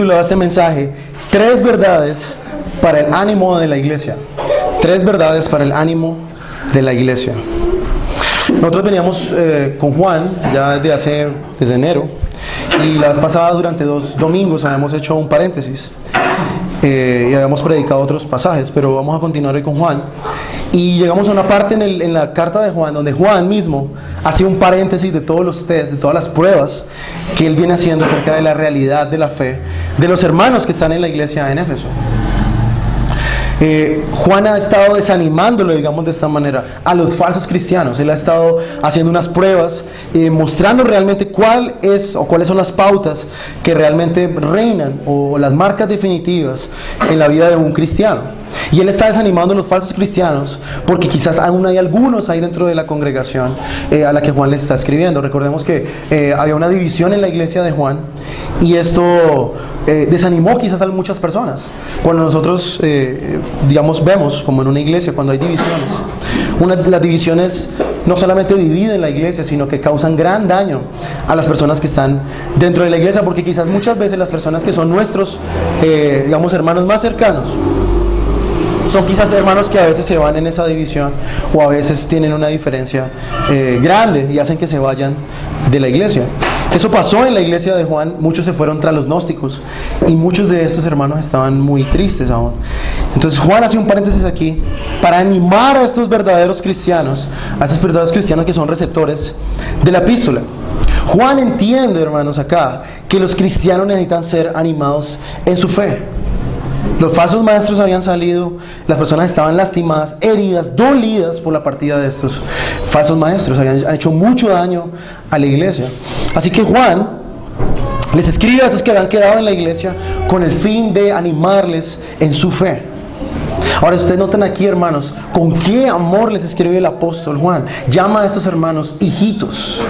titulado este mensaje, 3 verdades para el ánimo de la iglesia. 3 verdades para el ánimo de la iglesia. Nosotros veníamos con Juan ya desde enero, y la vez pasada durante 2 domingos habíamos hecho un paréntesis y habíamos predicado otros pasajes, pero vamos a continuar hoy con Juan. Y llegamos a una parte en la carta de Juan donde Juan mismo hace un paréntesis de todos los tests, de todas las pruebas que él viene haciendo acerca de la realidad de la fe de los hermanos que están en la iglesia en Éfeso. Juan ha estado desanimándolo, digamos de esta manera, a los falsos cristianos. Él ha estado haciendo unas pruebas, mostrando realmente cuáles son las pautas que realmente reinan, o las marcas definitivas en la vida de un cristiano. Y él está desanimando a los falsos cristianos porque quizás aún hay algunos ahí dentro de la congregación a la que Juan les está escribiendo. Recordemos que había una división en la iglesia de Juan, y esto desanimó quizás a muchas personas. Cuando nosotros vemos como en una iglesia, cuando hay divisiones, las divisiones no solamente dividen la iglesia, sino que causan gran daño a las personas que están dentro de la iglesia, porque quizás muchas veces las personas que son nuestros hermanos más cercanos son quizás hermanos que a veces se van en esa división, o a veces tienen una diferencia grande y hacen que se vayan de la iglesia. Eso pasó en la iglesia de Juan. Muchos se fueron tras los gnósticos, y muchos de estos hermanos estaban muy tristes aún. Entonces Juan hace un paréntesis aquí para animar a estos verdaderos cristianos, que son receptores de la epístola. Juan entiende, hermanos, acá que los cristianos necesitan ser animados en su fe. Los falsos maestros habían salido, las personas estaban lastimadas, heridas, dolidas por la partida de estos falsos maestros. Han hecho mucho daño a la iglesia. Así que Juan les escribe a esos que habían quedado en la iglesia con el fin de animarles en su fe. Ahora, ustedes notan aquí, hermanos, con qué amor les escribe el apóstol Juan. Llama a estos hermanos hijitos.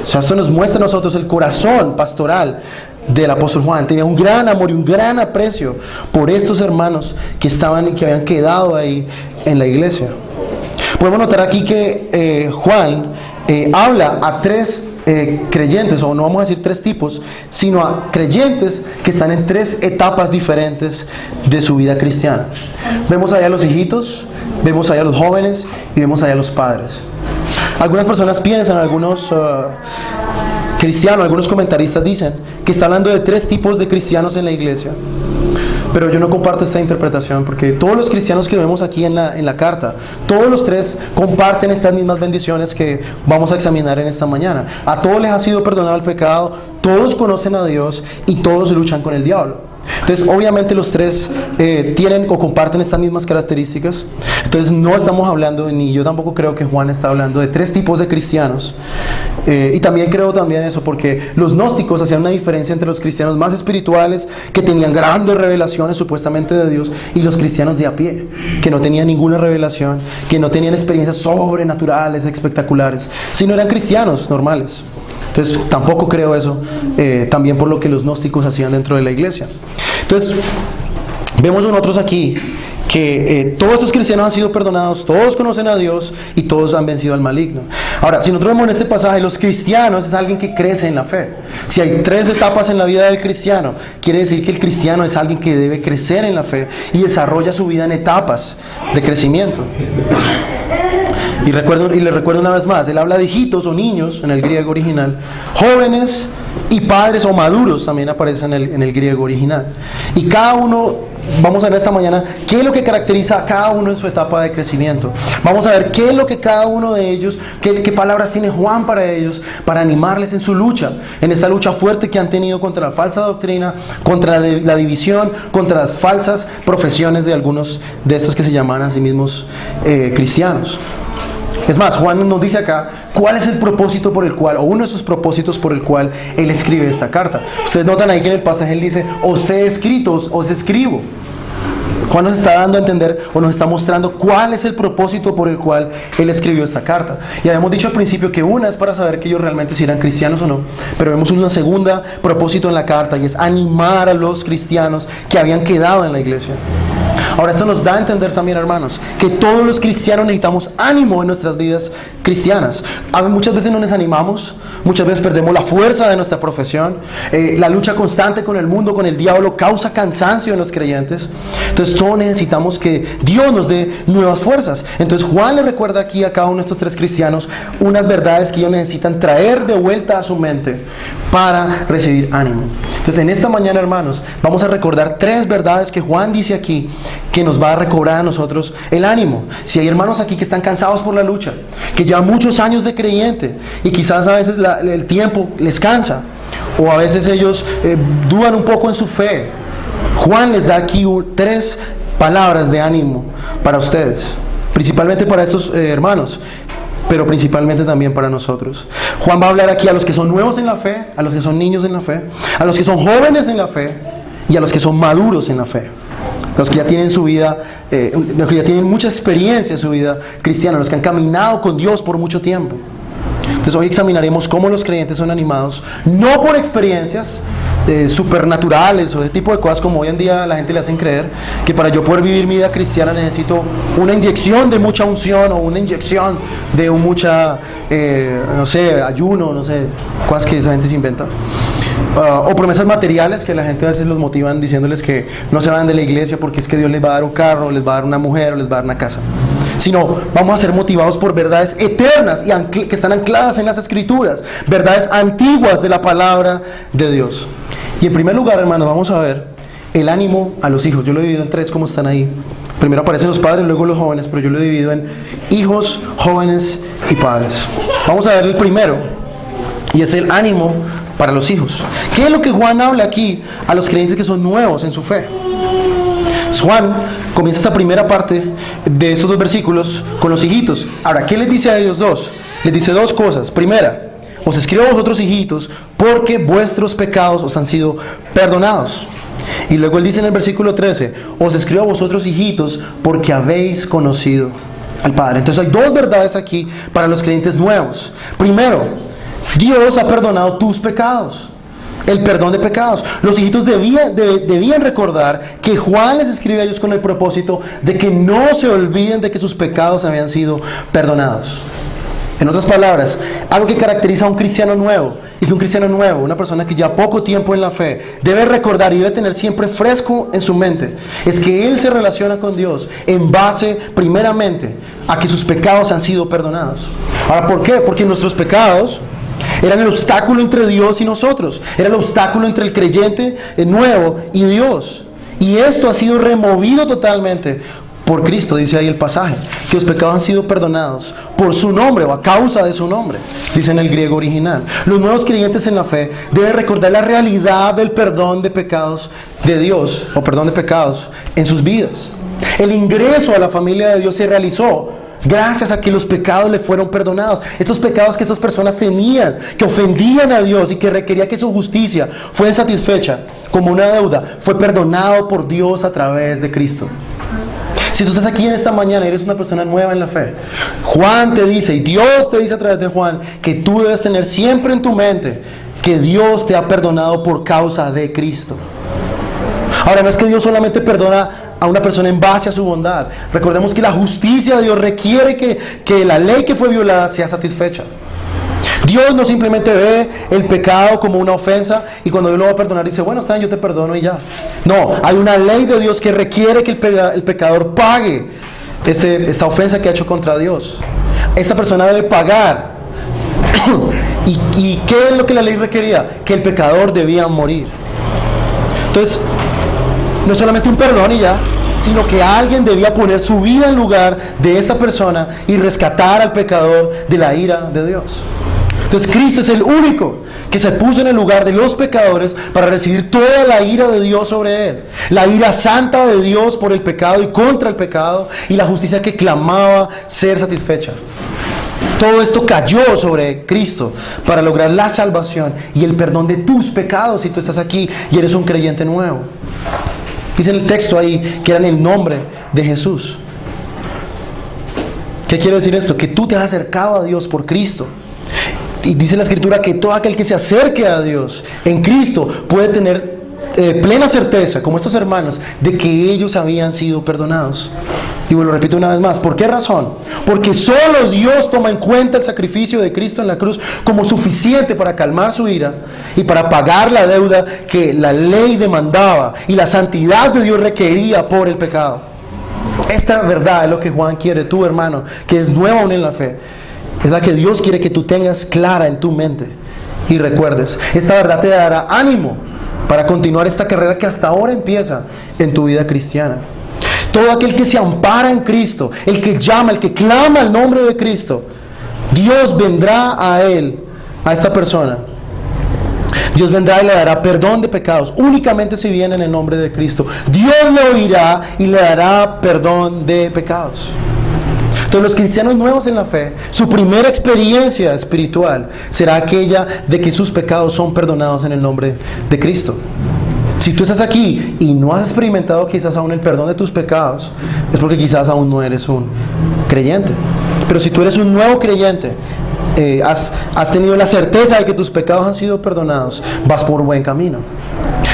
O sea, esto nos muestra a nosotros el corazón pastoral del apóstol Juan. Tenía un gran amor y un gran aprecio por estos hermanos que habían quedado ahí en la iglesia. Podemos notar aquí que Juan habla a 3 creyentes, o no vamos a decir 3 tipos, sino a creyentes que están en 3 etapas diferentes de su vida cristiana. Vemos allá a los hijitos, vemos allá a los jóvenes, y vemos allá a los padres. Algunas personas piensan, algunos cristianos, algunos comentaristas dicen que está hablando de 3 tipos de cristianos en la iglesia. Pero yo no comparto esta interpretación, porque todos los cristianos que vemos aquí en la carta, todos los 3 comparten estas mismas bendiciones que vamos a examinar en esta mañana. A todos les ha sido perdonado el pecado, todos conocen a Dios, y todos luchan con el diablo. Entonces, obviamente los 3 tienen o comparten estas mismas características. Entonces, no estamos hablando, ni yo tampoco creo que Juan está hablando de 3 tipos de cristianos. Y también creo eso, porque los gnósticos hacían una diferencia entre los cristianos más espirituales, que tenían grandes revelaciones supuestamente de Dios, y los cristianos de a pie, que no tenían ninguna revelación, que no tenían experiencias sobrenaturales, espectaculares, sino eran cristianos normales. Entonces tampoco creo eso, también por lo que los gnósticos hacían dentro de la iglesia. Entonces vemos nosotros aquí que todos estos cristianos han sido perdonados, todos conocen a Dios, y todos han vencido al maligno. Ahora, si nosotros vemos en este pasaje, los cristianos es alguien que crece en la fe. Si hay 3 etapas en la vida del cristiano, quiere decir que el cristiano es alguien que debe crecer en la fe y desarrolla su vida en etapas de crecimiento. Y les recuerdo una vez más, él habla de hijitos o niños en el griego original, jóvenes y padres o maduros también aparecen en el griego original. Y cada uno, vamos a ver esta mañana qué es lo que caracteriza a cada uno en su etapa de crecimiento. Vamos a ver qué es lo que cada uno de ellos, qué palabras tiene Juan para ellos, para animarles en su lucha, en esa lucha fuerte que han tenido contra la falsa doctrina, contra la división, contra las falsas profesiones de algunos de estos que se llaman a sí mismos cristianos. Es más, Juan nos dice acá cuál es el propósito por el cual, o uno de sus propósitos por el cual él escribe esta carta. Ustedes notan ahí que en el pasaje él dice, os he escrito, os escribo. Juan nos está dando a entender, o nos está mostrando cuál es el propósito por el cual él escribió esta carta. Y habíamos dicho al principio que una es para saber que ellos realmente si eran cristianos o no, pero vemos una segunda propósito en la carta, y es animar a los cristianos que habían quedado en la iglesia. Ahora, esto nos da a entender también, hermanos, que todos los cristianos necesitamos ánimo en nuestras vidas cristianas. Muchas veces nos desanimamos, muchas veces perdemos la fuerza de nuestra profesión. La lucha constante con el mundo, con el diablo, causa cansancio en los creyentes. Entonces todos necesitamos que Dios nos dé nuevas fuerzas. Entonces Juan le recuerda aquí a cada uno de estos tres cristianos unas verdades que ellos necesitan traer de vuelta a su mente para recibir ánimo. Entonces en esta mañana, hermanos, vamos a recordar tres verdades que Juan dice aquí que nos va a recobrar a nosotros el ánimo. Si hay hermanos aquí que están cansados por la lucha, que llevan muchos años de creyente y quizás a veces el tiempo les cansa, o a veces ellos dudan un poco en su fe, Juan les da aquí tres palabras de ánimo para ustedes, principalmente para estos hermanos, pero principalmente también para nosotros. Juan va a hablar aquí a los que son nuevos en la fe, a los que son niños en la fe, a los que son jóvenes en la fe y a los que son maduros en la fe. Los que ya tienen su vida, los que ya tienen mucha experiencia en su vida cristiana, los que han caminado con Dios por mucho tiempo. Entonces hoy examinaremos cómo los creyentes son animados, no por experiencias supernaturales o ese tipo de cosas como hoy en día la gente le hacen creer, que para yo poder vivir mi vida cristiana necesito una inyección de mucha unción o una inyección de mucha, no sé, ayuno, no sé, cosas que esa gente se inventa. O promesas materiales que la gente a veces los motivan diciéndoles que no se vayan de la iglesia porque es que Dios les va a dar un carro, les va a dar una mujer o les va a dar una casa. Sino vamos a ser motivados por verdades eternas y que están ancladas en las Escrituras, verdades antiguas de la palabra de Dios. Y en primer lugar, hermanos, vamos a ver el ánimo a los hijos. Yo lo he dividido en tres, como están ahí. Primero aparecen los padres, luego los jóvenes, pero yo lo he dividido en hijos, jóvenes y padres. Vamos a ver el primero, y es el ánimo para los hijos. ¿Qué es lo que Juan habla aquí a los creyentes que son nuevos en su fe? Juan comienza esa primera parte de estos dos versículos con los hijitos. Ahora, ¿qué les dice a ellos dos? Les dice dos cosas. Primera, os escribo a vosotros hijitos porque vuestros pecados os han sido perdonados. Y luego él dice en el versículo 13, os escribo a vosotros hijitos porque habéis conocido al Padre. Entonces hay dos verdades aquí para los creyentes nuevos. Primero, Dios ha perdonado tus pecados. El perdón de pecados. Los hijitos debían recordar que Juan les escribe a ellos con el propósito de que no se olviden de que sus pecados habían sido perdonados. En otras palabras, algo que caracteriza a un cristiano nuevo, y que un cristiano nuevo, una persona que lleva poco tiempo en la fe, debe recordar y debe tener siempre fresco en su mente, es que él se relaciona con Dios en base primeramente a que sus pecados han sido perdonados. Ahora, ¿por qué? Porque nuestros pecados eran el obstáculo entre Dios y nosotros. Era el obstáculo entre el creyente nuevo y Dios. Y esto ha sido removido totalmente por Cristo, dice ahí el pasaje, que los pecados han sido perdonados por su nombre o a causa de su nombre, dice en el griego original. Los nuevos creyentes en la fe deben recordar la realidad del perdón de pecados de Dios, o perdón de pecados en sus vidas. El ingreso a la familia de Dios se realizó gracias a que los pecados le fueron perdonados. Estos pecados que estas personas tenían, que ofendían a Dios y que requería que su justicia fuera satisfecha como una deuda, fue perdonado por Dios a través de Cristo. Si tú estás aquí en esta mañana y eres una persona nueva en la fe, Juan te dice, y Dios te dice a través de Juan, que tú debes tener siempre en tu mente que Dios te ha perdonado por causa de Cristo. Ahora, no es que Dios solamente perdona a una persona en base a su bondad. Recordemos que la justicia de Dios requiere que la ley que fue violada sea satisfecha. Dios no simplemente ve el pecado como una ofensa y cuando Dios lo va a perdonar dice, bueno, está bien, yo te perdono y ya. No, hay una ley de Dios que requiere que el pecador pague esta ofensa que ha hecho contra Dios. Esta persona debe pagar. ¿Y qué es lo que la ley requería? Que el pecador debía morir. Entonces, no es solamente un perdón y ya, sino que alguien debía poner su vida en lugar de esta persona y rescatar al pecador de la ira de Dios. Entonces Cristo es el único que se puso en el lugar de los pecadores para recibir toda la ira de Dios sobre él. La ira santa de Dios por el pecado y contra el pecado y la justicia que clamaba ser satisfecha. Todo esto cayó sobre Cristo para lograr la salvación y el perdón de tus pecados si tú estás aquí y eres un creyente nuevo. Dice en el texto ahí que era en el nombre de Jesús. ¿Qué quiere decir esto? Que tú te has acercado a Dios por Cristo. Y dice la Escritura que todo aquel que se acerque a Dios en Cristo puede tener plena certeza, como estos hermanos, de que ellos habían sido perdonados. Y lo repito una vez más, ¿por qué razón? Porque solo Dios toma en cuenta el sacrificio de Cristo en la cruz como suficiente para calmar su ira y para pagar la deuda que la ley demandaba y la santidad de Dios requería por el pecado. Esta verdad es lo que Juan quiere, tú hermano, que es nuevo aún en la fe. Es la que Dios quiere que tú tengas clara en tu mente y recuerdes. Esta verdad te dará ánimo para continuar esta carrera que hasta ahora empieza en tu vida cristiana. Todo aquel que se ampara en Cristo, el que llama, el que clama el nombre de Cristo, Dios vendrá a él, a esta persona. Dios vendrá y le dará perdón de pecados, únicamente si viene en el nombre de Cristo. Dios le oirá y le dará perdón de pecados. Entonces los cristianos nuevos en la fe, su primera experiencia espiritual será aquella de que sus pecados son perdonados en el nombre de Cristo. Si tú estás aquí y no has experimentado quizás aún el perdón de tus pecados, es porque quizás aún no eres un creyente. Pero si tú eres un nuevo creyente, has tenido la certeza de que tus pecados han sido perdonados, vas por buen camino.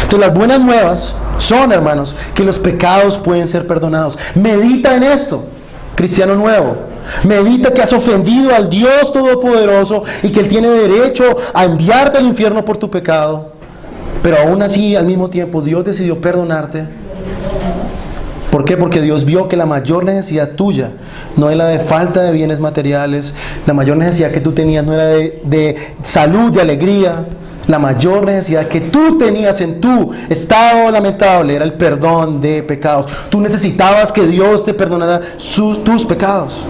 Entonces las buenas nuevas son, hermanos, que los pecados pueden ser perdonados. Medita en esto, cristiano nuevo. Medita que has ofendido al Dios Todopoderoso y que Él tiene derecho a enviarte al infierno por tu pecado. Pero aún así, al mismo tiempo, Dios decidió perdonarte. ¿Por qué? Porque Dios vio que la mayor necesidad tuya no es la de falta de bienes materiales. La mayor necesidad que tú tenías no era de salud, de alegría. La mayor necesidad que tú tenías en tu estado lamentable era el perdón de pecados. Tú necesitabas que Dios te perdonara tus pecados.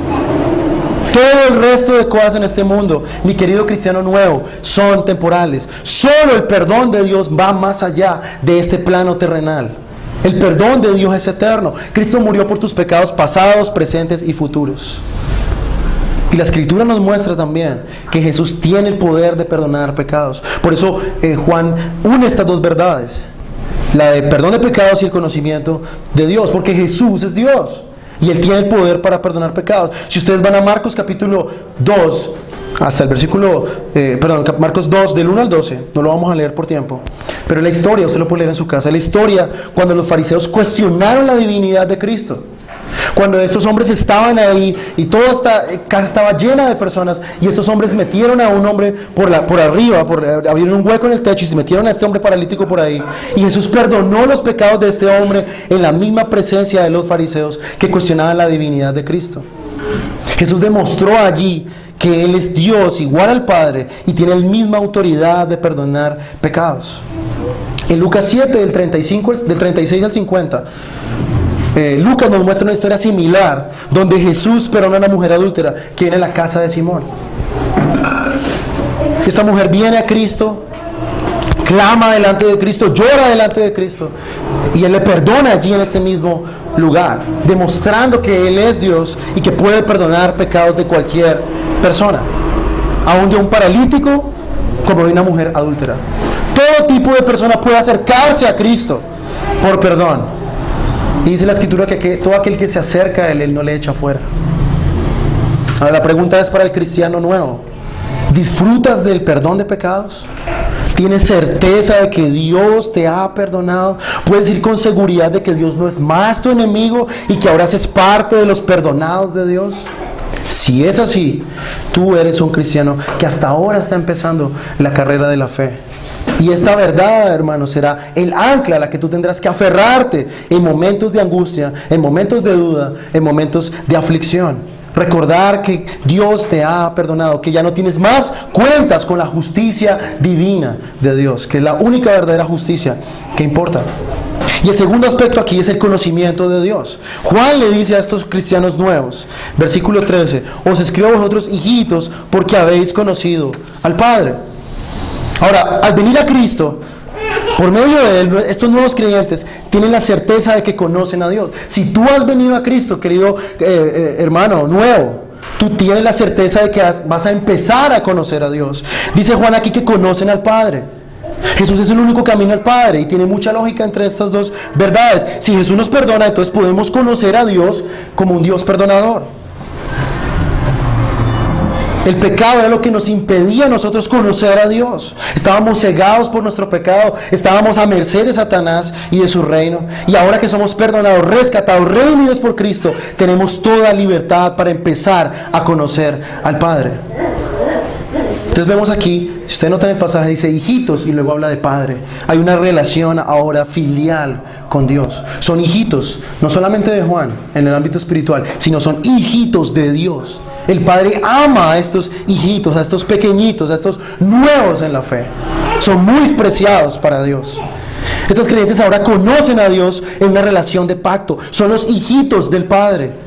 Todo el resto de cosas en este mundo, mi querido cristiano nuevo, son temporales. Solo el perdón de Dios va más allá de este plano terrenal. El perdón de Dios es eterno. Cristo murió por tus pecados pasados, presentes y futuros. Y la Escritura nos muestra también que Jesús tiene el poder de perdonar pecados. Por eso Juan une estas dos verdades, la de perdón de pecados y el conocimiento de Dios, porque Jesús es Dios. Y Él tiene el poder para perdonar pecados. Si ustedes van a Marcos capítulo 2, hasta el versículo, Marcos 2, del 1 al 12, no lo vamos a leer por tiempo, pero la historia, usted lo puede leer en su casa, la historia cuando los fariseos cuestionaron la divinidad de Cristo. Cuando estos hombres estaban ahí y toda esta casa estaba llena de personas y estos hombres metieron a un hombre por arriba, abrieron un hueco en el techo y se metieron a este hombre paralítico por ahí, y Jesús perdonó los pecados de este hombre en la misma presencia de los fariseos que cuestionaban la divinidad de Cristo. Jesús demostró allí que Él es Dios igual al Padre y tiene la misma autoridad de perdonar pecados. En Lucas 7 del 36 al 50, Lucas nos muestra una historia similar donde Jesús perdona a una mujer adúltera que viene a la casa de Simón. Esta mujer viene a Cristo, clama delante de Cristo, llora delante de Cristo, y Él le perdona allí en este mismo lugar, demostrando que Él es Dios y que puede perdonar pecados de cualquier persona, aun de un paralítico como de una mujer adúltera. Todo tipo de persona puede acercarse a Cristo por perdón. Y dice la Escritura que todo aquel que se acerca a Él no le echa fuera. Ahora la pregunta es para el cristiano nuevo: ¿disfrutas del perdón de pecados? ¿Tienes certeza de que Dios te ha perdonado? ¿Puedes decir con seguridad de que Dios no es más tu enemigo y que ahora haces parte de los perdonados de Dios? Si es así, tú eres un cristiano que hasta ahora está empezando la carrera de la fe. Y esta verdad, hermano, será el ancla a la que tú tendrás que aferrarte en momentos de angustia, en momentos de duda, en momentos de aflicción. Recordar que Dios te ha perdonado, que ya no tienes más cuentas con la justicia divina de Dios, que es la única verdadera justicia que importa. Y el segundo aspecto aquí es el conocimiento de Dios. Juan le dice a estos cristianos nuevos, versículo 13: os escribo a vosotros, hijitos, porque habéis conocido al Padre. Ahora, al venir a Cristo, por medio de Él, estos nuevos creyentes tienen la certeza de que conocen a Dios. Si tú has venido a Cristo, querido hermano nuevo, tú tienes la certeza de que vas a empezar a conocer a Dios. Dice Juan aquí que conocen al Padre. Jesús es el único camino al Padre, y tiene mucha lógica entre estas dos verdades. Si Jesús nos perdona, entonces podemos conocer a Dios como un Dios perdonador. El pecado era lo que nos impedía a nosotros conocer a Dios. Estábamos cegados por nuestro pecado, estábamos a merced de Satanás y de su reino. Y ahora que somos perdonados, rescatados, redimidos por Cristo, tenemos toda libertad para empezar a conocer al Padre. Entonces vemos aquí, si usted nota en el pasaje, dice hijitos y luego habla de padre. Hay una relación ahora filial con Dios. Son hijitos, no solamente de Juan en el ámbito espiritual, sino son hijitos de Dios. El Padre ama a estos hijitos, a estos pequeñitos, a estos nuevos en la fe. Son muy preciados para Dios. Estos creyentes ahora conocen a Dios en una relación de pacto. Son los hijitos del Padre.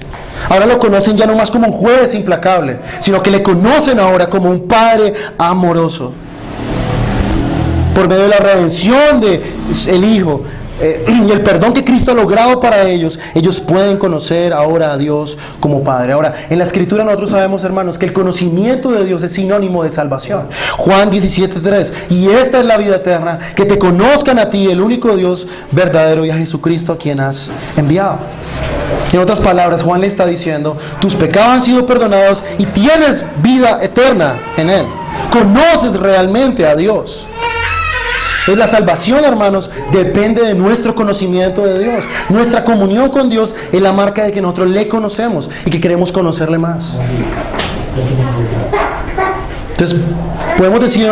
Ahora lo conocen ya no más como un juez implacable, sino que le conocen ahora como un Padre amoroso. Por medio de la redención del Hijo y el perdón que Cristo ha logrado para ellos, ellos pueden conocer ahora a Dios como Padre. Ahora, en la Escritura nosotros sabemos, hermanos, que el conocimiento de Dios es sinónimo de salvación. Juan 17:3, y esta es la vida eterna, que te conozcan a ti, el único Dios verdadero, y a Jesucristo a quien has enviado. En otras palabras, Juan le está diciendo, tus pecados han sido perdonados y tienes vida eterna en Él. Conoces realmente a Dios. Entonces, la salvación, hermanos, depende de nuestro conocimiento de Dios. Nuestra comunión con Dios es la marca de que nosotros le conocemos y que queremos conocerle más. Entonces, podemos decir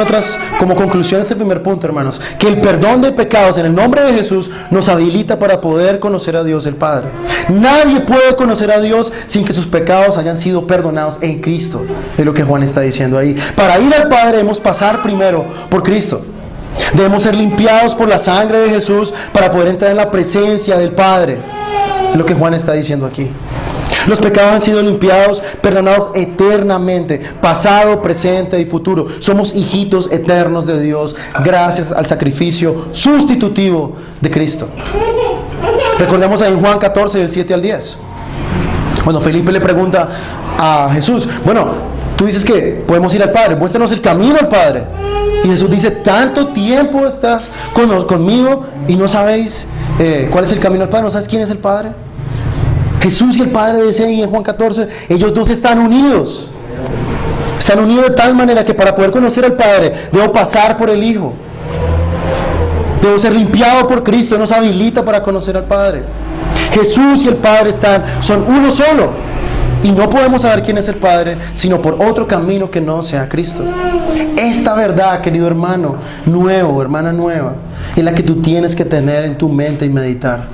como conclusión de este primer punto, hermanos, que el perdón de pecados en el nombre de Jesús nos habilita para poder conocer a Dios el Padre. Nadie puede conocer a Dios sin que sus pecados hayan sido perdonados en Cristo. Es lo que Juan está diciendo ahí. Para ir al Padre debemos pasar primero por Cristo. Debemos ser limpiados por la sangre de Jesús para poder entrar en la presencia del Padre. Es lo que Juan está diciendo aquí. Los pecados han sido limpiados, perdonados eternamente, pasado, presente y futuro. Somos hijitos eternos de Dios gracias al sacrificio sustitutivo de Cristo. Recordemos ahí en Juan 14, del 7 al 10. Bueno, Felipe le pregunta a Jesús, tú dices que podemos ir al Padre, muéstranos el camino al Padre. Y Jesús dice, tanto tiempo estás conmigo y no sabéis cuál es el camino al Padre, no sabes quién es el Padre. Jesús y el Padre, dice ahí en Juan 14, ellos dos están unidos. Están unidos de tal manera que para poder conocer al Padre, debo pasar por el Hijo. Debo ser limpiado por Cristo, nos habilita para conocer al Padre. Jesús y el Padre son uno solo. Y no podemos saber quién es el Padre, sino por otro camino que no sea Cristo. Esta verdad, querido hermano nuevo, hermana nueva, es la que tú tienes que tener en tu mente y meditar.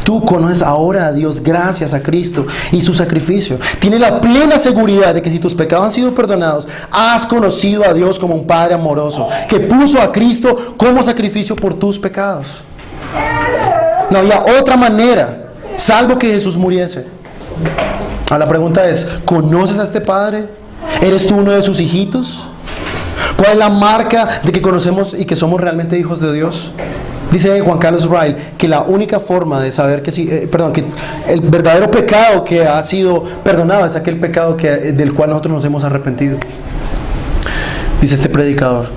Tú conoces ahora a Dios gracias a Cristo y su sacrificio. Tienes la plena seguridad de que si tus pecados han sido perdonados, has conocido a Dios como un Padre amoroso, que puso a Cristo como sacrificio por tus pecados. No había otra manera, salvo que Jesús muriese. Ahora la pregunta es, ¿conoces a este Padre? ¿Eres tú uno de sus hijitos? ¿Cuál es la marca de que conocemos y que somos realmente hijos de Dios? Dice Juan Carlos Ryle que la única forma de saber que el verdadero pecado que ha sido perdonado es aquel pecado del cual nosotros nos hemos arrepentido. Dice este predicador.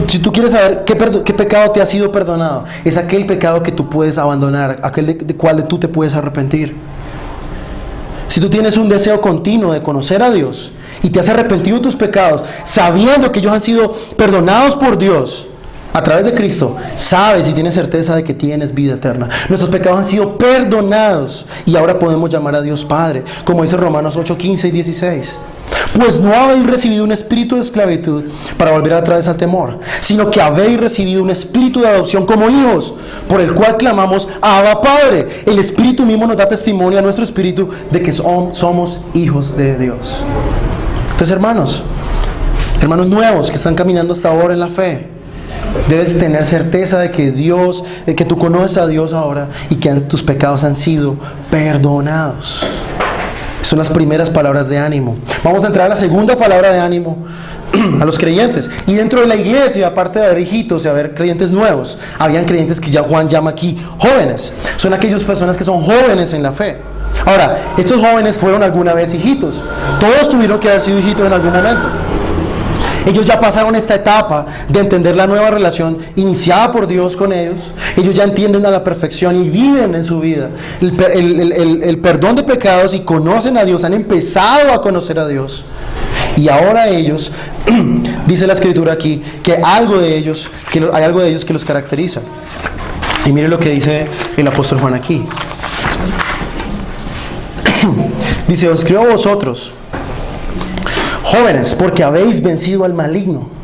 Si tú quieres saber qué pecado te ha sido perdonado, es aquel pecado que tú puedes abandonar, aquel de cual tú te puedes arrepentir. Si tú tienes un deseo continuo de conocer a Dios y te has arrepentido de tus pecados, sabiendo que ellos han sido perdonados por Dios a través de Cristo, sabes y tienes certeza de que tienes vida eterna. Nuestros pecados han sido perdonados y ahora podemos llamar a Dios Padre, como dice Romanos 8, 15 y 16. Pues no habéis recibido un espíritu de esclavitud para volver otra vez al temor, sino que habéis recibido un espíritu de adopción como hijos, por el cual clamamos, Abba Padre. El Espíritu mismo nos da testimonio a nuestro espíritu de que somos hijos de Dios. Entonces, hermanos nuevos que están caminando hasta ahora en la fe, debes tener certeza de que tú conoces a Dios ahora y que tus pecados han sido perdonados. Son las primeras palabras de ánimo. Vamos a entrar a la segunda palabra de ánimo a los creyentes. Y dentro de la iglesia, aparte de haber hijitos y haber creyentes nuevos, habían creyentes que ya Juan llama aquí jóvenes. Son aquellas personas que son jóvenes en la fe. Ahora, estos jóvenes fueron alguna vez hijitos. Todos tuvieron que haber sido hijitos en algún momento. Ellos ya pasaron esta etapa de entender la nueva relación iniciada por Dios con ellos. Ellos ya entienden a la perfección y viven en su vida el perdón de pecados y conocen a Dios, han empezado a conocer a Dios. Y ahora ellos, dice la escritura aquí, que hay algo de ellos que los caracteriza. Y mire lo que dice el apóstol Juan aquí. Dice, os escribo a vosotros, jóvenes, porque habéis vencido al maligno.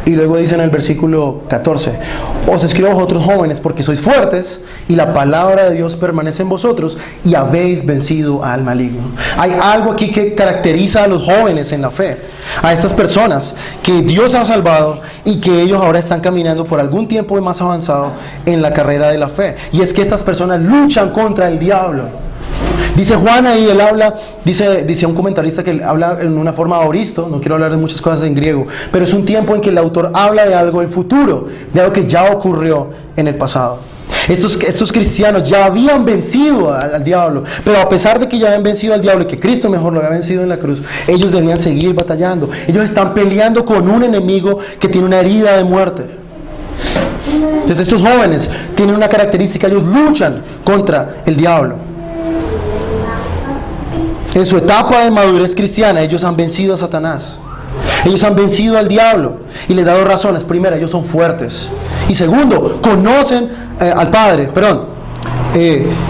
Y luego dice en el versículo 14, os escribo a vosotros jóvenes porque sois fuertes y la palabra de Dios permanece en vosotros y habéis vencido al maligno. Hay algo aquí que caracteriza a los jóvenes en la fe, a estas personas que Dios ha salvado y que ellos ahora están caminando por algún tiempo más avanzado en la carrera de la fe. Y es que estas personas luchan contra el diablo. Dice Juan ahí, él habla, dice un comentarista que habla en una forma aoristo, no quiero hablar de muchas cosas en griego, pero es un tiempo en que el autor habla de algo del futuro, de algo que ya ocurrió en el pasado. Estos cristianos ya habían vencido al diablo, pero a pesar de que ya habían vencido al diablo y que Cristo mejor lo había vencido en la cruz, ellos debían seguir batallando. Ellos están peleando con un enemigo que tiene una herida de muerte. Entonces estos jóvenes tienen una característica, ellos luchan contra el diablo. En su etapa de madurez cristiana, ellos han vencido a Satanás. Ellos han vencido al diablo. Y les he dado razones. Primero, ellos son fuertes. Y segundo, conocen al Padre.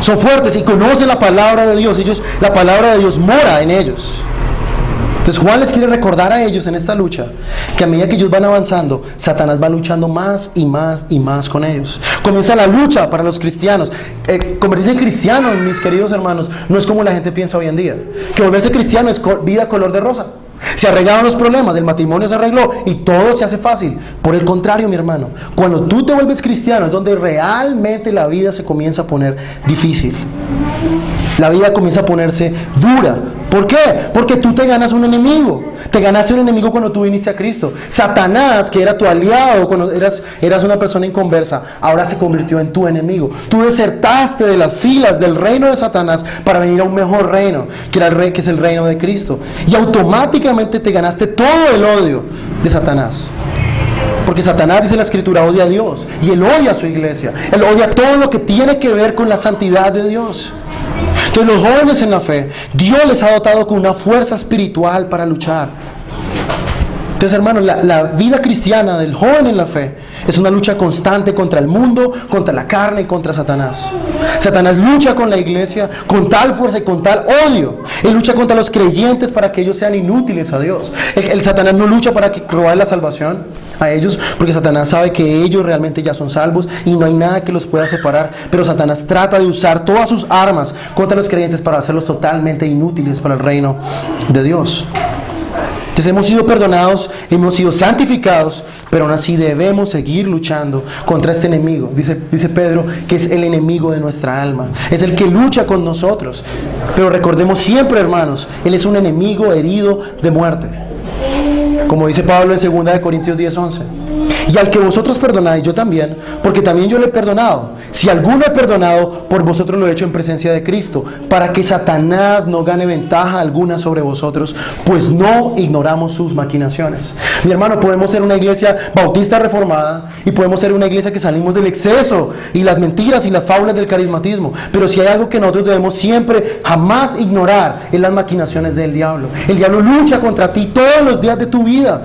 Son fuertes y conocen la palabra de Dios. La palabra de Dios mora en ellos. Entonces Juan les quiere recordar a ellos en esta lucha que a medida que ellos van avanzando, Satanás va luchando más y más y más con ellos. Comienza la lucha para los cristianos. Convertirse en cristiano, mis queridos hermanos, no es como la gente piensa hoy en día. Que volverse cristiano es vida color de rosa. Se arreglaron los problemas, el matrimonio se arregló y todo se hace fácil. Por el contrario, mi hermano, cuando tú te vuelves cristiano es donde realmente la vida se comienza a poner difícil. La vida comienza a ponerse dura. ¿Por qué? Porque tú te ganas un enemigo. Te ganaste un enemigo cuando tú viniste a Cristo. Satanás, que era tu aliado cuando eras una persona inconversa, ahora se convirtió en tu enemigo. Tú desertaste de las filas del reino de Satanás para venir a un mejor reino, que es el reino de Cristo. Y automáticamente te ganaste todo el odio de Satanás. Porque Satanás, dice la Escritura, odia a Dios. Y él odia a su iglesia. Él odia todo lo que tiene que ver con la santidad de Dios. Entonces los jóvenes en la fe, Dios les ha dotado con una fuerza espiritual para luchar. Entonces, hermanos, la vida cristiana del joven en la fe es una lucha constante contra el mundo, contra la carne y contra Satanás. Satanás lucha con la iglesia con tal fuerza y con tal odio. Él lucha contra los creyentes para que ellos sean inútiles a Dios. El Satanás no lucha para robar la salvación a ellos, porque Satanás sabe que ellos realmente ya son salvos y no hay nada que los pueda separar. Pero Satanás trata de usar todas sus armas contra los creyentes para hacerlos totalmente inútiles para el reino de Dios. Entonces hemos sido perdonados, hemos sido santificados, pero aún así debemos seguir luchando contra este enemigo. Dice Pedro que es el enemigo de nuestra alma, es el que lucha con nosotros. Pero recordemos siempre, hermanos, él es un enemigo herido de muerte. Como dice Pablo en 2 Corintios 10:11. Y al que vosotros perdonáis, yo también, porque también yo le he perdonado. Si alguno he perdonado, por vosotros lo he hecho en presencia de Cristo, para que Satanás no gane ventaja alguna sobre vosotros, pues no ignoramos sus maquinaciones. Mi hermano, podemos ser una iglesia bautista reformada y podemos ser una iglesia que salimos del exceso y las mentiras y las fábulas del carismatismo, pero si hay algo que nosotros debemos siempre, jamás ignorar, es las maquinaciones del diablo. El diablo lucha contra ti todos los días de tu vida.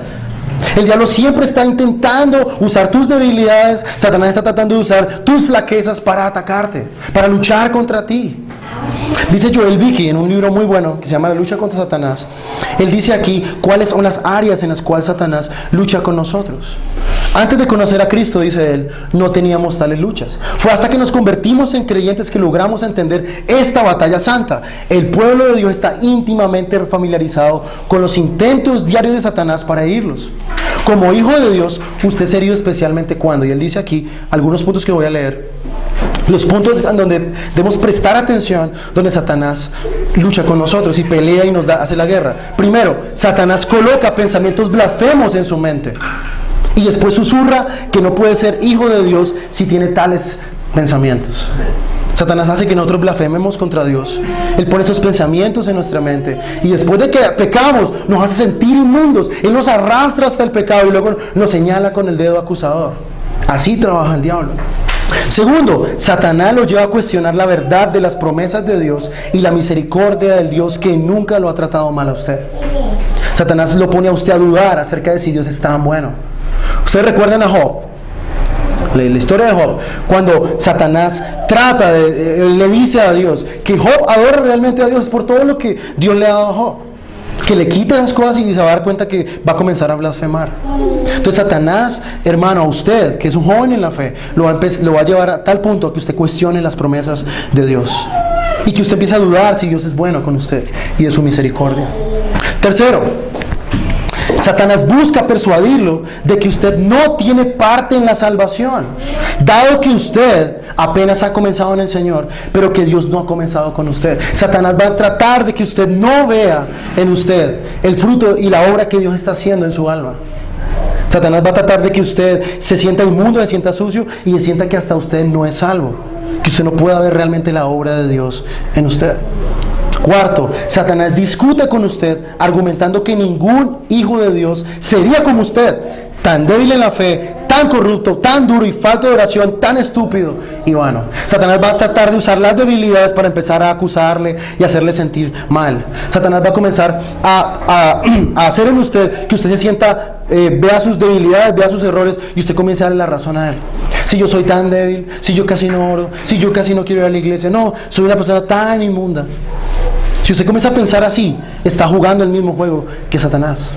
El diablo siempre está intentando usar tus debilidades. Satanás está tratando de usar tus flaquezas para atacarte, para luchar contra ti. Dice Joel Vicky en un libro muy bueno que se llama La lucha contra Satanás. Él dice aquí cuáles son las áreas en las cuales Satanás lucha con nosotros. Antes de conocer a Cristo, dice él, no teníamos tales luchas. Fue hasta que nos convertimos en creyentes que logramos entender esta batalla santa. El pueblo de Dios está íntimamente familiarizado con los intentos diarios de Satanás para herirlos. Como hijo de Dios, usted es herido especialmente cuando, y él dice aquí algunos puntos que voy a leer, los puntos en donde debemos prestar atención, donde Satanás lucha con nosotros y pelea y hace la guerra. Primero, Satanás coloca pensamientos blasfemos en su mente. Y después susurra que no puede ser hijo de Dios si tiene tales pensamientos. Satanás hace que nosotros blasfememos contra Dios. Él pone esos pensamientos en nuestra mente. Y después de que pecamos, nos hace sentir inmundos. Él nos arrastra hasta el pecado y luego nos señala con el dedo acusador. Así trabaja el diablo. Segundo, Satanás lo lleva a cuestionar la verdad de las promesas de Dios y la misericordia del Dios que nunca lo ha tratado mal a usted. Satanás lo pone a usted a dudar acerca de si Dios es tan bueno. Ustedes recuerdan a Job, la historia de Job, cuando Satanás le dice a Dios que Job adora realmente a Dios por todo lo que Dios le ha dado a Job, que le quita las cosas y se va a dar cuenta que va a comenzar a blasfemar. Entonces Satanás, hermano, a usted, que es un joven en la fe, lo va a llevar a tal punto que usted cuestione las promesas de Dios y que usted empiece a dudar si Dios es bueno con usted y de su misericordia. Tercero, Satanás busca persuadirlo de que usted no tiene parte en la salvación, dado que usted apenas ha comenzado en el Señor, pero que Dios no ha comenzado con usted. Satanás va a tratar de que usted no vea en usted el fruto y la obra que Dios está haciendo en su alma. Satanás va a tratar de que usted se sienta inmundo, se sienta sucio y se sienta que hasta usted no es salvo, que usted no pueda ver realmente la obra de Dios en usted. Cuarto, Satanás discute con usted argumentando que ningún hijo de Dios sería como usted, tan débil en la fe, tan corrupto, tan duro y falto de oración, tan estúpido y vano. Satanás va a tratar de usar las debilidades para empezar a acusarle y hacerle sentir mal. Satanás va a comenzar a hacer en usted que usted se sienta, vea sus debilidades, vea sus errores y usted comience a darle la razón a él. Si yo soy tan débil, si yo casi no oro, si yo casi no quiero ir a la iglesia, no, soy una persona tan inmunda. Si usted comienza a pensar así, está jugando el mismo juego que Satanás.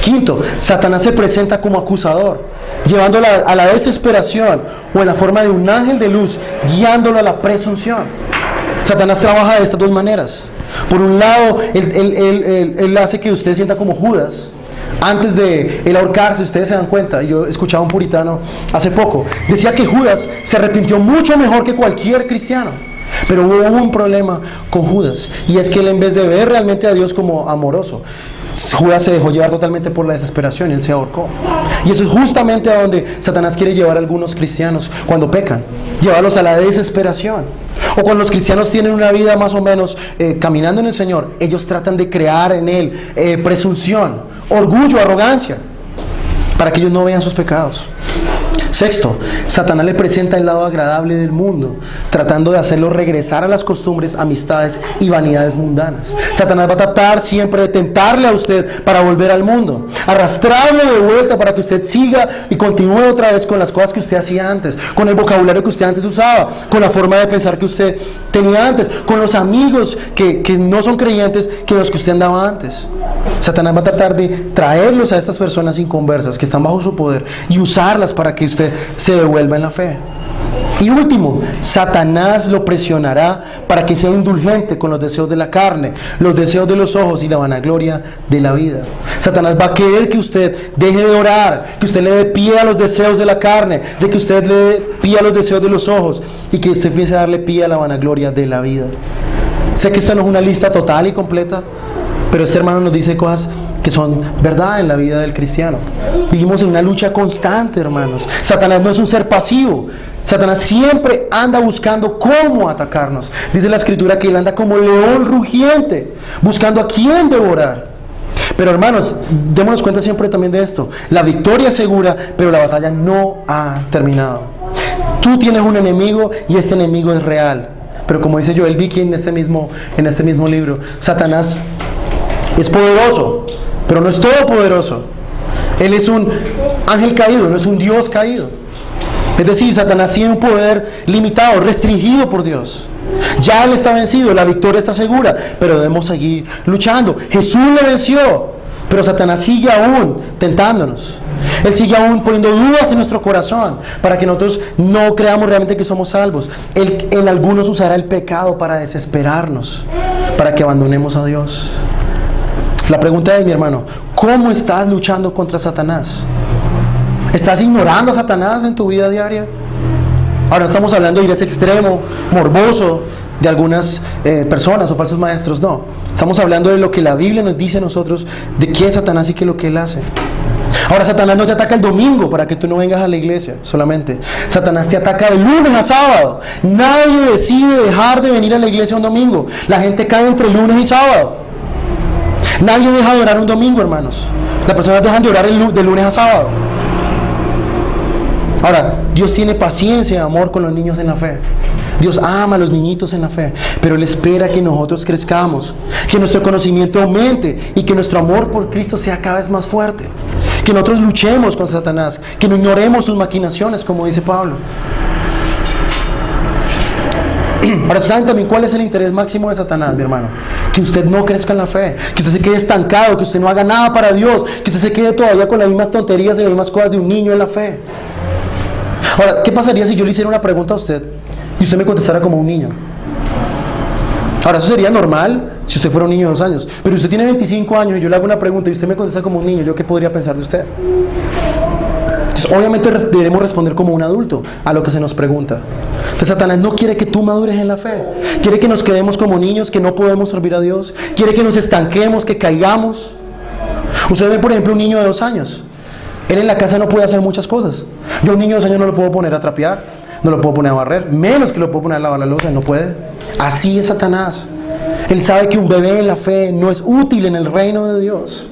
Quinto, Satanás se presenta como acusador, llevándolo a la desesperación o en la forma de un ángel de luz, guiándolo a la presunción. Satanás trabaja de estas dos maneras. Por un lado, él hace que usted sienta como Judas. Antes de él ahorcarse, ustedes se dan cuenta, yo escuchaba a un puritano hace poco, decía que Judas se arrepintió mucho mejor que cualquier cristiano. Pero hubo un problema con Judas, y es que él, en vez de ver realmente a Dios como amoroso, Judas se dejó llevar totalmente por la desesperación y él se ahorcó. Y eso es justamente a donde Satanás quiere llevar a algunos cristianos cuando pecan, llevarlos a la desesperación. O cuando los cristianos tienen una vida más o menos caminando en el Señor, ellos tratan de crear en él presunción, orgullo, arrogancia, para que ellos no vean sus pecados. Sexto, Satanás le presenta el lado agradable del mundo, tratando de hacerlo regresar a las costumbres, amistades y vanidades mundanas. Satanás va a tratar siempre de tentarle a usted para volver al mundo, arrastrarlo de vuelta para que usted siga y continúe otra vez con las cosas que usted hacía antes, con el vocabulario que usted antes usaba, con la forma de pensar que usted tenía antes, con los amigos que no son creyentes que los que usted andaba antes. Satanás va a tratar de traerlos a estas personas inconversas que están bajo su poder y usarlas para que usted se devuelva en la fe. Y último, Satanás lo presionará para que sea indulgente con los deseos de la carne, los deseos de los ojos y la vanagloria de la vida. Satanás va a querer que usted deje de orar, que usted le dé pie a los deseos de la carne, de que usted le dé pie a los deseos de los ojos y que usted empiece a darle pie a la vanagloria de la vida. Sé que esto no es una lista total y completa, pero este hermano nos dice cosas que son verdad en la vida del cristiano. Vivimos en una lucha constante, hermanos. Satanás no es un ser pasivo. Satanás siempre anda buscando cómo atacarnos. Dice la Escritura que él anda como león rugiente, buscando a quién devorar. Pero hermanos, démonos cuenta siempre también de esto. La victoria es segura, pero la batalla no ha terminado. Tú tienes un enemigo y este enemigo es real. Pero como dice Joel Vicky en este mismo libro, Satanás es poderoso, pero no es todopoderoso. Él es un ángel caído, no es un Dios caído. Es decir, Satanás tiene un poder limitado, restringido por Dios. Ya él está vencido, la victoria está segura, pero debemos seguir luchando. Jesús le venció, pero Satanás sigue aún tentándonos. Él sigue aún poniendo dudas en nuestro corazón para que nosotros no creamos realmente que somos salvos. Él en algunos usará el pecado para desesperarnos, para que abandonemos a Dios. La pregunta es, mi hermano, ¿cómo estás luchando contra Satanás? ¿Estás ignorando a Satanás en tu vida diaria? Ahora no estamos hablando de ir a ese extremo morboso de algunas personas o falsos maestros, no. Estamos hablando de lo que la Biblia nos dice a nosotros, de qué es Satanás y qué es lo que él hace. Ahora, Satanás no te ataca el domingo para que tú no vengas a la iglesia solamente. Satanás te ataca de lunes a sábado. Nadie decide dejar de venir a la iglesia un domingo. La gente cae entre lunes y sábado. Nadie deja de orar un domingo, hermanos. Las personas dejan de orar de lunes a sábado. Ahora, Dios tiene paciencia y amor con los niños en la fe. Dios ama a los niñitos en la fe, pero Él espera que nosotros crezcamos, que nuestro conocimiento aumente y que nuestro amor por Cristo sea cada vez más fuerte. Que nosotros luchemos con Satanás, que no ignoremos sus maquinaciones, como dice Pablo. Ahora, ¿saben también cuál es el interés máximo de Satanás, mi hermano? Que usted no crezca en la fe, que usted se quede estancado, que usted no haga nada para Dios, que usted se quede todavía con las mismas tonterías y las mismas cosas de un niño en la fe. Ahora, ¿qué pasaría si yo le hiciera una pregunta a usted y usted me contestara como un niño? Ahora, eso sería normal si usted fuera un niño de 2 años, pero usted tiene 25 años y yo le hago una pregunta y usted me contesta como un niño, ¿yo qué podría pensar de usted? Entonces, obviamente debemos responder como un adulto a lo que se nos pregunta. Entonces, Satanás no quiere que tú madures en la fe. Quiere que nos quedemos como niños, que no podemos servir a Dios. Quiere que nos estanquemos, que caigamos. Usted ve, por ejemplo, un niño de 2 años. Él en la casa no puede hacer muchas cosas. Yo a un niño de 2 años no lo puedo poner a trapear, no lo puedo poner a barrer, menos que lo puedo poner a lavar la loza, no puede. Así es Satanás. Él sabe que un bebé en la fe no es útil en el reino de Dios.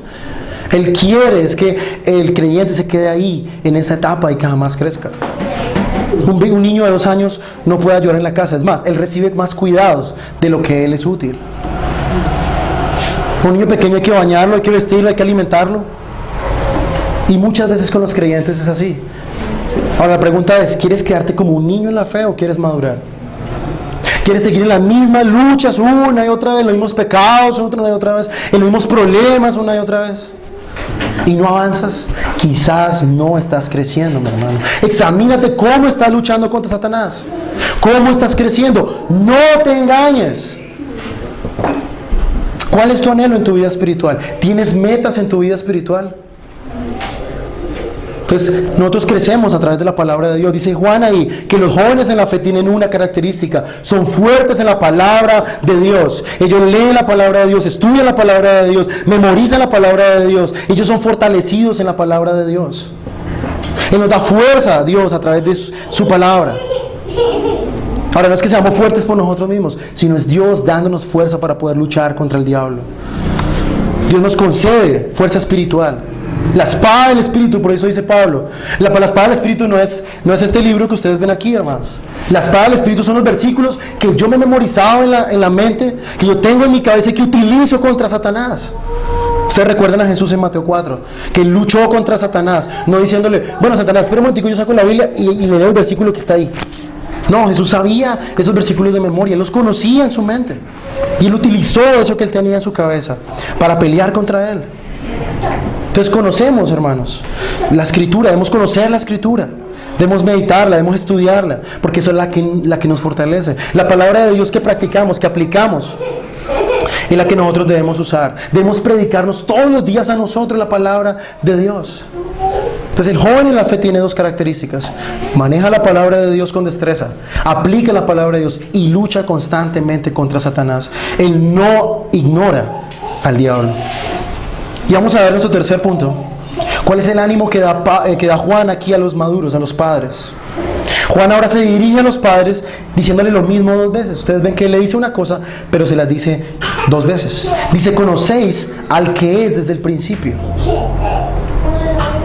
Él quiere es que el creyente se quede ahí, en esa etapa y que jamás crezca. Un niño de 2 años no puede ayudar en la casa. Es más, él recibe más cuidados de lo que él es útil. Un niño pequeño hay que bañarlo, hay que vestirlo, hay que alimentarlo. Y muchas veces con los creyentes es así. Ahora la pregunta es, ¿quieres quedarte como un niño en la fe o quieres madurar? ¿Quieres seguir en las mismas luchas una y otra vez, en los mismos pecados una y otra vez, en los mismos problemas una y otra vez? Y no avanzas, quizás no estás creciendo, mi hermano. Examínate cómo estás luchando contra Satanás. ¿Cómo estás creciendo? No te engañes. ¿Cuál es tu anhelo en tu vida espiritual? ¿Tienes metas en tu vida espiritual? Entonces, nosotros crecemos a través de la palabra de Dios. Dice Juan ahí que los jóvenes en la fe tienen una característica: son fuertes en la palabra de Dios. Ellos leen la palabra de Dios, estudian la palabra de Dios, memorizan la palabra de Dios. Ellos son fortalecidos en la palabra de Dios. Él nos da fuerza a Dios a través de su palabra. Ahora, no es que seamos fuertes por nosotros mismos, sino es Dios dándonos fuerza para poder luchar contra el diablo. Dios nos concede fuerza espiritual. La espada del Espíritu, por eso dice Pablo. La espada del Espíritu no es este libro que ustedes ven aquí, hermanos. La espada del Espíritu son los versículos que yo me he memorizado en la mente, que yo tengo en mi cabeza y que utilizo contra Satanás. Ustedes recuerdan a Jesús en Mateo 4, que luchó contra Satanás, no diciéndole, bueno, Satanás, espera un momentico, yo saco la Biblia y le leo el versículo que está ahí. No, Jesús sabía esos versículos de memoria, Él los conocía en su mente. Y Él utilizó eso que Él tenía en su cabeza para pelear contra Él. Entonces conocemos, hermanos, la Escritura, debemos conocer la Escritura, debemos meditarla, debemos estudiarla, porque eso es la que nos fortalece. La palabra de Dios que practicamos, que aplicamos, es la que nosotros debemos usar. Debemos predicarnos todos los días a nosotros la palabra de Dios. Entonces el joven en la fe tiene 2 características: maneja la palabra de Dios con destreza, aplica la palabra de Dios y lucha constantemente contra Satanás. Él no ignora al diablo. Y vamos a ver nuestro tercer punto. ¿Cuál es el ánimo que da Juan aquí a los maduros, a los padres? Juan ahora se dirige a los padres diciéndole lo mismo 2 veces. Ustedes ven que él le dice una cosa, pero se las dice 2 veces. Dice, conocéis al que es desde el principio.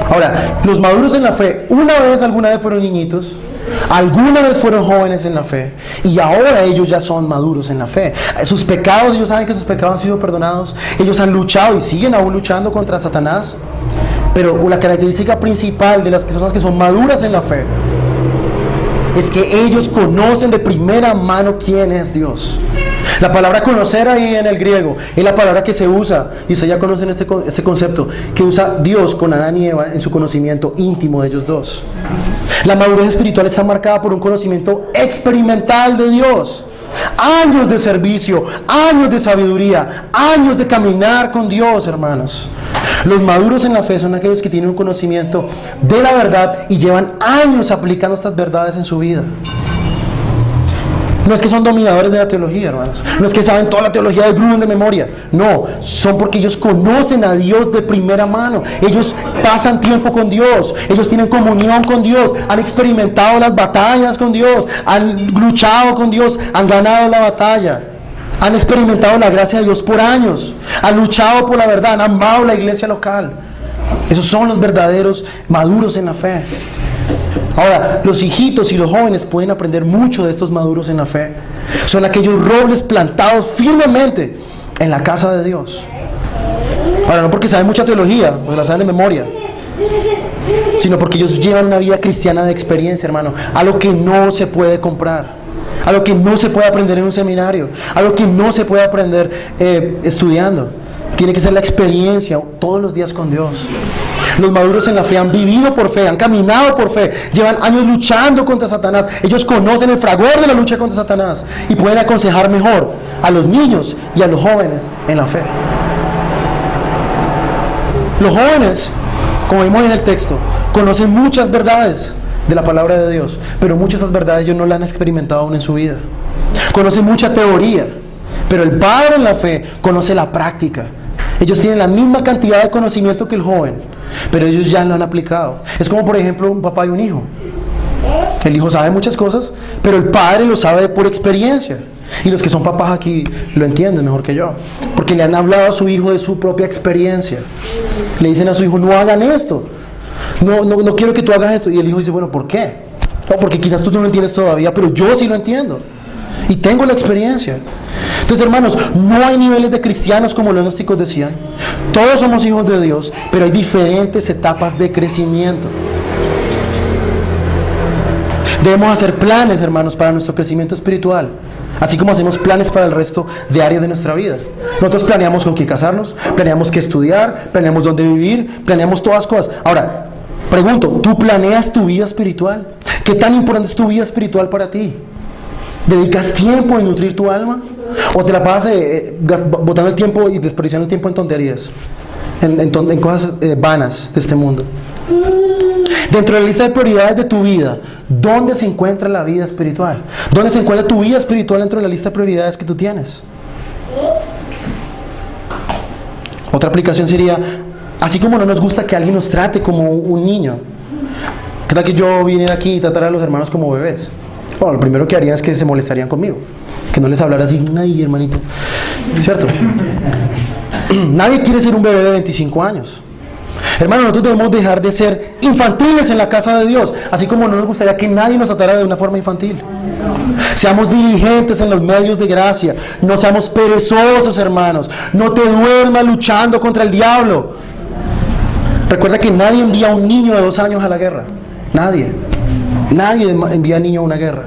Ahora, los maduros en la fe, alguna vez fueron niñitos, alguna vez fueron jóvenes en la fe, y ahora ellos ya son maduros en la fe. Sus pecados, ellos saben que sus pecados han sido perdonados. Ellos han luchado y siguen aún luchando contra Satanás. Pero la característica principal de las personas que son maduras en la fe es que ellos conocen de primera mano quién es Dios. La palabra conocer ahí en el griego es la palabra que se usa, y ustedes ya conocen este concepto, que usa Dios con Adán y Eva en su conocimiento íntimo de ellos dos. La madurez espiritual está marcada por un conocimiento experimental de Dios. Años de servicio, años de sabiduría, años de caminar con Dios, hermanos. Los maduros en la fe son aquellos que tienen un conocimiento de la verdad y llevan años aplicando estas verdades en su vida. No es que son dominadores de la teología, hermanos. No es que saben toda la teología de Grudem de memoria. No, son porque ellos conocen a Dios de primera mano. Ellos pasan tiempo con Dios. Ellos tienen comunión con Dios. Han experimentado las batallas con Dios. Han luchado con Dios. Han ganado la batalla. Han experimentado la gracia de Dios por años. Han luchado por la verdad. Han amado la iglesia local. Esos son los verdaderos maduros en la fe. Ahora, los hijitos y los jóvenes pueden aprender mucho de estos maduros en la fe. Son aquellos robles plantados firmemente en la casa de Dios. Ahora, no porque saben mucha teología, porque la saben de memoria, sino porque ellos llevan una vida cristiana de experiencia, hermano, algo que no se puede comprar, algo que no se puede aprender en un seminario, algo que no se puede aprender estudiando. Tiene que ser la experiencia todos los días con Dios. Los maduros en la fe han vivido por fe, han caminado por fe, llevan años luchando contra Satanás. Ellos conocen el fragor de la lucha contra Satanás y pueden aconsejar mejor a los niños y a los jóvenes en la fe. Los jóvenes, como vimos en el texto, conocen muchas verdades de la palabra de Dios, pero muchas de esas verdades ellos no las han experimentado aún en su vida. Conocen mucha teoría, pero el padre en la fe conoce la práctica. Ellos tienen la misma cantidad de conocimiento que el joven, pero ellos ya lo han aplicado. Es como, por ejemplo, un papá y un hijo. El hijo sabe muchas cosas, pero el padre lo sabe por experiencia. Y los que son papás aquí lo entienden mejor que yo, porque le han hablado a su hijo de su propia experiencia. Le dicen a su hijo, no hagan esto, no quiero que tú hagas esto. Y el hijo dice, bueno, ¿por qué? No, porque quizás tú no lo entiendes todavía, pero yo sí lo entiendo y tengo la experiencia. Entonces, hermanos, no hay niveles de cristianos como los gnósticos decían. Todos somos hijos de Dios, pero hay diferentes etapas de crecimiento. Debemos hacer planes, hermanos, para nuestro crecimiento espiritual, así como hacemos planes para el resto de áreas de nuestra vida. Nosotros planeamos con qué casarnos, planeamos qué estudiar, planeamos dónde vivir, planeamos todas las cosas. Ahora, pregunto, ¿tú planeas tu vida espiritual? ¿Qué tan importante es tu vida espiritual para ti? ¿Dedicas tiempo en nutrir tu alma? ¿O te la pasas botando el tiempo y desperdiciando el tiempo en tonterías? En cosas vanas de este mundo. Dentro de la lista de prioridades de tu vida, ¿dónde se encuentra la vida espiritual? ¿Dónde se encuentra tu vida espiritual dentro de la lista de prioridades que tú tienes? Otra aplicación sería, así como no nos gusta que alguien nos trate como un niño, ¿qué tal que yo viniera aquí y tratara a los hermanos como bebés? Bueno, lo primero que haría es que se molestarían conmigo, que no les hablara así, ay, hermanito, ¿cierto? Nadie quiere ser un bebé de 25 años. Hermanos, nosotros debemos dejar de ser infantiles en la casa de Dios, así como no nos gustaría que nadie nos tratara de una forma infantil. Seamos diligentes en los medios de gracia, no seamos perezosos, hermanos. No te duermas luchando contra el diablo. Recuerda que nadie envía a un niño de 2 años a la guerra. Nadie envía a un niño a una guerra.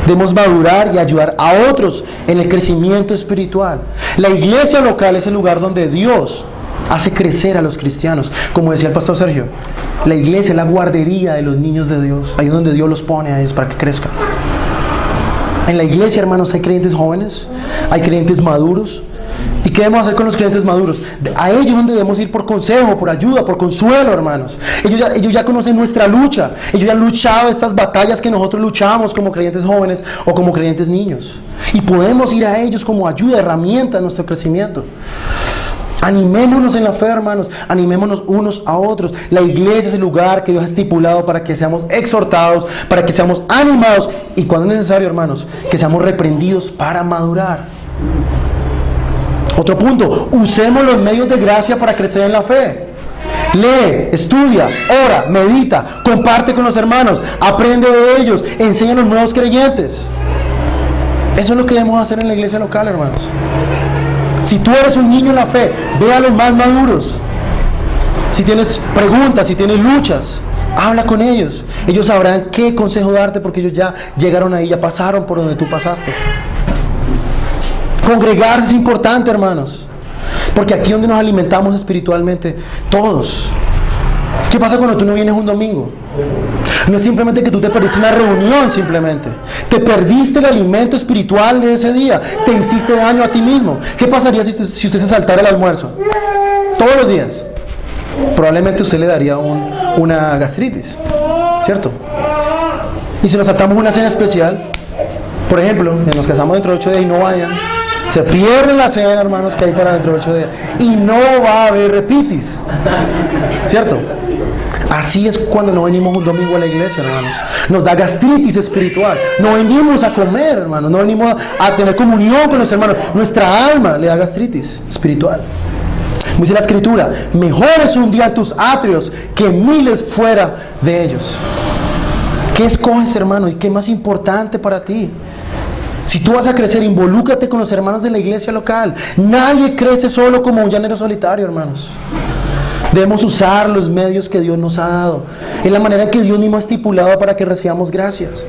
Debemos madurar y ayudar a otros en el crecimiento espiritual. La iglesia local es el lugar donde Dios hace crecer a los cristianos. Como decía el pastor Sergio, la iglesia es la guardería de los niños de Dios. Ahí es donde Dios los pone a ellos para que crezcan. En la iglesia, hermanos, hay creyentes jóvenes, hay creyentes maduros. ¿Y qué debemos hacer con los creyentes maduros? A ellos es donde debemos ir por consejo, por ayuda, por consuelo, hermanos. Ellos ya conocen nuestra lucha. Ellos ya han luchado estas batallas que nosotros luchamos como creyentes jóvenes o como creyentes niños. Y podemos ir a ellos como ayuda, herramienta en nuestro crecimiento. Animémonos en la fe, hermanos. Animémonos unos a otros. La iglesia es el lugar que Dios ha estipulado para que seamos exhortados, para que seamos animados y, cuando es necesario, hermanos, que seamos reprendidos para madurar. Otro punto, usemos los medios de gracia para crecer en la fe. Lee, estudia, ora, medita, comparte con los hermanos, aprende de ellos, enseña a los nuevos creyentes. Eso es lo que debemos hacer en la iglesia local, hermanos. Si tú eres un niño en la fe, ve a los más maduros. Si tienes preguntas, si tienes luchas, habla con ellos. Ellos sabrán qué consejo darte porque ellos ya llegaron ahí, ya pasaron por donde tú pasaste. Congregarse es importante, hermanos, porque aquí es donde nos alimentamos espiritualmente todos. ¿Qué pasa cuando tú no vienes un domingo? No es simplemente que tú te perdiste una reunión, simplemente. Te perdiste el alimento espiritual de ese día. Te hiciste daño a ti mismo. ¿Qué pasaría si usted se saltara el almuerzo? Todos los días. Probablemente usted le daría una gastritis, ¿cierto? Y si nos saltamos una cena especial, por ejemplo, nos casamos dentro de 8 días y no vayan, se pierde la cena, hermanos, que hay para dentro de 8 días. Y no va a haber repitis, ¿cierto? Así es cuando no venimos un domingo a la iglesia, hermanos. Nos da gastritis espiritual. No venimos a comer, hermanos. No venimos a tener comunión con los hermanos. Nuestra alma le da gastritis espiritual. Dice la Escritura, mejor es un día en tus atrios que miles fuera de ellos. ¿Qué escoges, hermano? ¿Y qué es más importante para ti? Si tú vas a crecer, involúcrate con los hermanos de la iglesia local. Nadie crece solo como un llanero solitario, hermanos. Debemos usar los medios que Dios nos ha dado. Es la manera que Dios mismo ha estipulado para que recibamos gracias.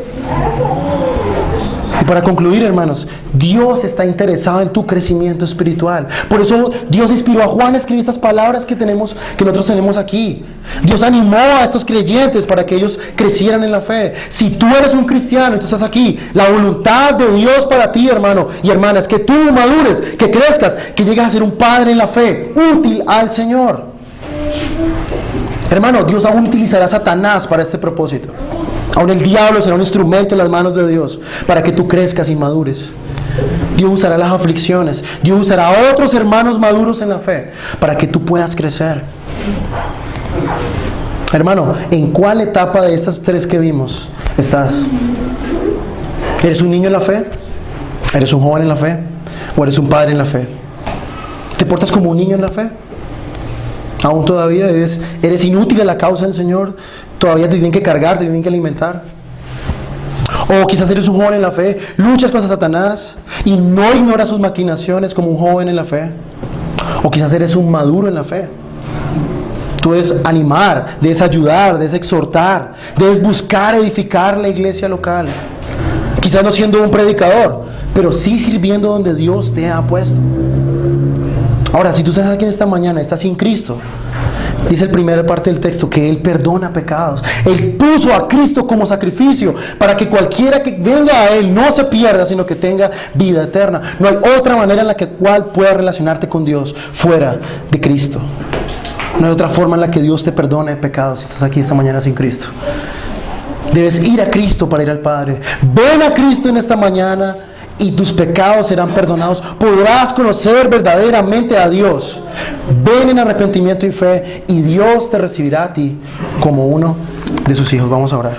Y para concluir, hermanos, Dios está interesado en tu crecimiento espiritual. Por eso Dios inspiró a Juan a escribir estas palabras que nosotros tenemos aquí. Dios animó a estos creyentes para que ellos crecieran en la fe. Si tú eres un cristiano y tú estás aquí, la voluntad de Dios para ti, hermano y hermana, es que tú madures, que crezcas, que llegues a ser un padre en la fe, útil al Señor. Hermano, Dios aún utilizará a Satanás para este propósito. Aún el diablo será un instrumento en las manos de Dios para que tú crezcas y madures. Dios usará las aflicciones. Dios usará a otros hermanos maduros en la fe para que tú puedas crecer. Hermano, ¿en cuál etapa de estas tres que vimos estás? ¿Eres un niño en la fe? ¿Eres un joven en la fe? ¿O eres un padre en la fe? ¿Te portas como un niño en la fe? ¿Aún todavía eres inútil a la causa del Señor? ¿Todavía te tienen que cargar, te tienen que alimentar? O quizás eres un joven en la fe, luchas contra Satanás y no ignoras sus maquinaciones como un joven en la fe. O quizás eres un maduro en la fe. Tú debes animar, debes ayudar, debes exhortar, debes buscar edificar la iglesia local. Quizás no siendo un predicador, pero sí sirviendo donde Dios te ha puesto. Ahora, si tú estás aquí en esta mañana, estás sin Cristo, dice la primera parte del texto que Él perdona pecados. Él puso a Cristo como sacrificio para que cualquiera que venga a Él no se pierda, sino que tenga vida eterna. No hay otra manera en la cual puedas relacionarte con Dios fuera de Cristo. No hay otra forma en la que Dios te perdone pecados si estás aquí esta mañana sin Cristo. Debes ir a Cristo para ir al Padre. Ven a Cristo en esta mañana y tus pecados serán perdonados. Podrás conocer verdaderamente a Dios. Ven en arrepentimiento y fe y Dios te recibirá a ti como uno de sus hijos. Vamos a orar.